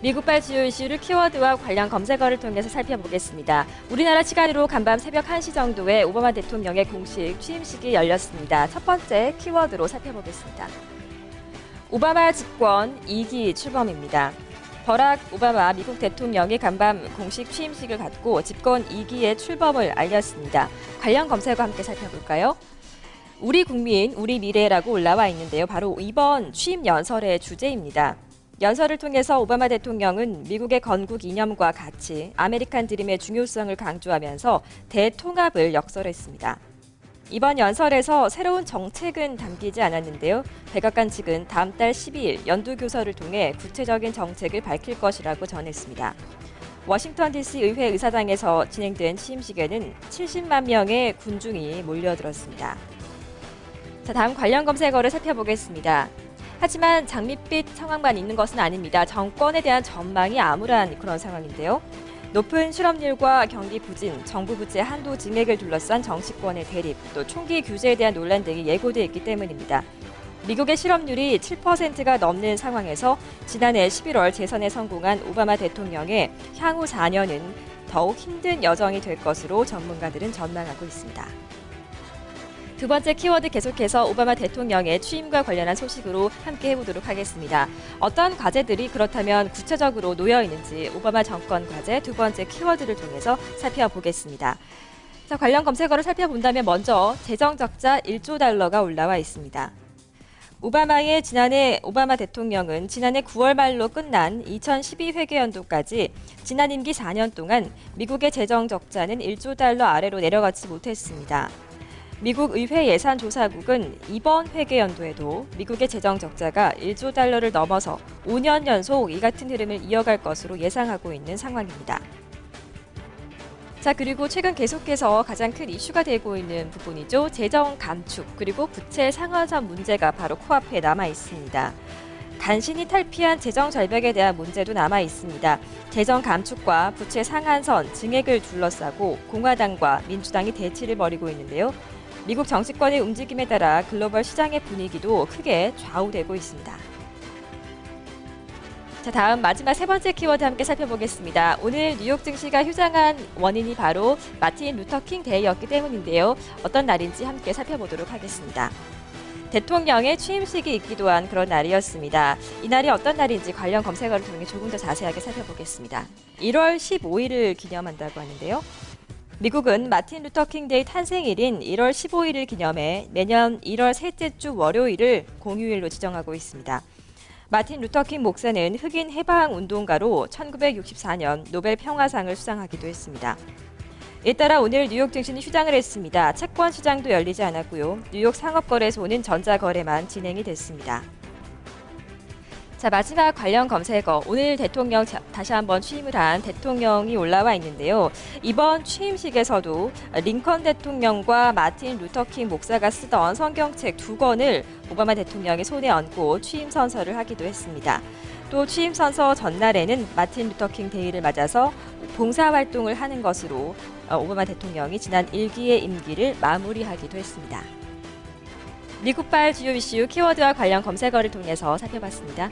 미국발 주요 이슈를 키워드와 관련 검색어를 통해서 살펴보겠습니다. 우리나라 시간으로 간밤 새벽 1시 정도에 오바마 대통령의 공식 취임식이 열렸습니다. 첫 번째 키워드로 살펴보겠습니다. 오바마 집권 2기 출범입니다. 버락 오바마 미국 대통령이 간밤 공식 취임식을 갖고 집권 2기의 출범을 알렸습니다. 관련 검색어 함께 살펴볼까요? 우리 국민, 우리 미래라고 올라와 있는데요. 바로 이번 취임 연설의 주제입니다. 연설을 통해서 오바마 대통령은 미국의 건국 이념과 가치, 아메리칸 드림의 중요성을 강조하면서 대통합을 역설했습니다. 이번 연설에서 새로운 정책은 담기지 않았는데요. 백악관 측은 다음 달 12일 연두교서를 통해 구체적인 정책을 밝힐 것이라고 전했습니다. 워싱턴 DC 의회 의사당에서 진행된 취임식에는 70만 명의 군중이 몰려들었습니다. 자, 다음 관련 검색어를 살펴보겠습니다. 하지만 장밋빛 상황만 있는 것은 아닙니다. 정권에 대한 전망이 암울한 그런 상황인데요. 높은 실업률과 경기 부진, 정부 부채 한도 증액을 둘러싼 정치권의 대립, 또 총기 규제에 대한 논란 등이 예고돼 있기 때문입니다. 미국의 실업률이 7%가 넘는 상황에서 지난해 11월 재선에 성공한 오바마 대통령의 향후 4년은 더욱 힘든 여정이 될 것으로 전문가들은 전망하고 있습니다. 두 번째 키워드 계속해서 오바마 대통령의 취임과 관련한 소식으로 함께 해보도록 하겠습니다. 어떤 과제들이 그렇다면 구체적으로 놓여 있는지 오바마 정권 과제 두 번째 키워드를 통해서 살펴보겠습니다. 자, 관련 검색어를 살펴본다면 먼저 재정 적자 1조 달러가 올라와 있습니다. 오바마 대통령은 지난해 9월 말로 끝난 2012 회계연도까지 지난 임기 4년 동안 미국의 재정 적자는 1조 달러 아래로 내려가지 못했습니다. 미국 의회 예산조사국은 이번 회계연도에도 미국의 재정 적자가 1조 달러를 넘어서 5년 연속 이 같은 흐름을 이어갈 것으로 예상하고 있는 상황입니다. 자, 그리고 최근 계속해서 가장 큰 이슈가 되고 있는 부분이죠. 재정 감축 그리고 부채 상한선 문제가 바로 코앞에 남아 있습니다. 간신히 탈피한 재정 절벽에 대한 문제도 남아 있습니다. 재정 감축과 부채 상한선 증액을 둘러싸고 공화당과 민주당이 대치를 벌이고 있는데요. 미국 정치권의 움직임에 따라 글로벌 시장의 분위기도 크게 좌우되고 있습니다. 자, 다음 마지막 세 번째 키워드 함께 살펴보겠습니다. 오늘 뉴욕 증시가 휴장한 원인이 바로 마틴 루터 킹 데이였기 때문인데요. 어떤 날인지 함께 살펴보도록 하겠습니다. 대통령의 취임식이 있기도 한 그런 날이었습니다. 이 날이 어떤 날인지 관련 검색어를 통해 조금 더 자세하게 살펴보겠습니다. 1월 15일을 기념한다고 하는데요. 미국은 마틴 루터 킹 데이 탄생일인 1월 15일을 기념해 매년 1월 셋째 주 월요일을 공휴일로 지정하고 있습니다. 마틴 루터 킹 목사는 흑인 해방 운동가로 1964년 노벨 평화상을 수상하기도 했습니다. 이에 따라 오늘 뉴욕 증시는 휴장을 했습니다. 채권 시장도 열리지 않았고요. 뉴욕 상업거래소는 전자거래만 진행이 됐습니다. 자, 마지막 관련 검색어, 오늘 대통령 다시 한번 취임을 한 대통령이 올라와 있는데요. 이번 취임식에서도 링컨 대통령과 마틴 루터 킹 목사가 쓰던 성경책 2권을 오바마 대통령이 손에 얹고 취임 선서를 하기도 했습니다. 또 취임 선서 전날에는 마틴 루터 킹 데이를 맞아서 봉사활동을 하는 것으로 오바마 대통령이 지난 1기의 임기를 마무리하기도 했습니다. 미국발 주요 이슈 키워드와 관련 검색어를 통해서 살펴봤습니다.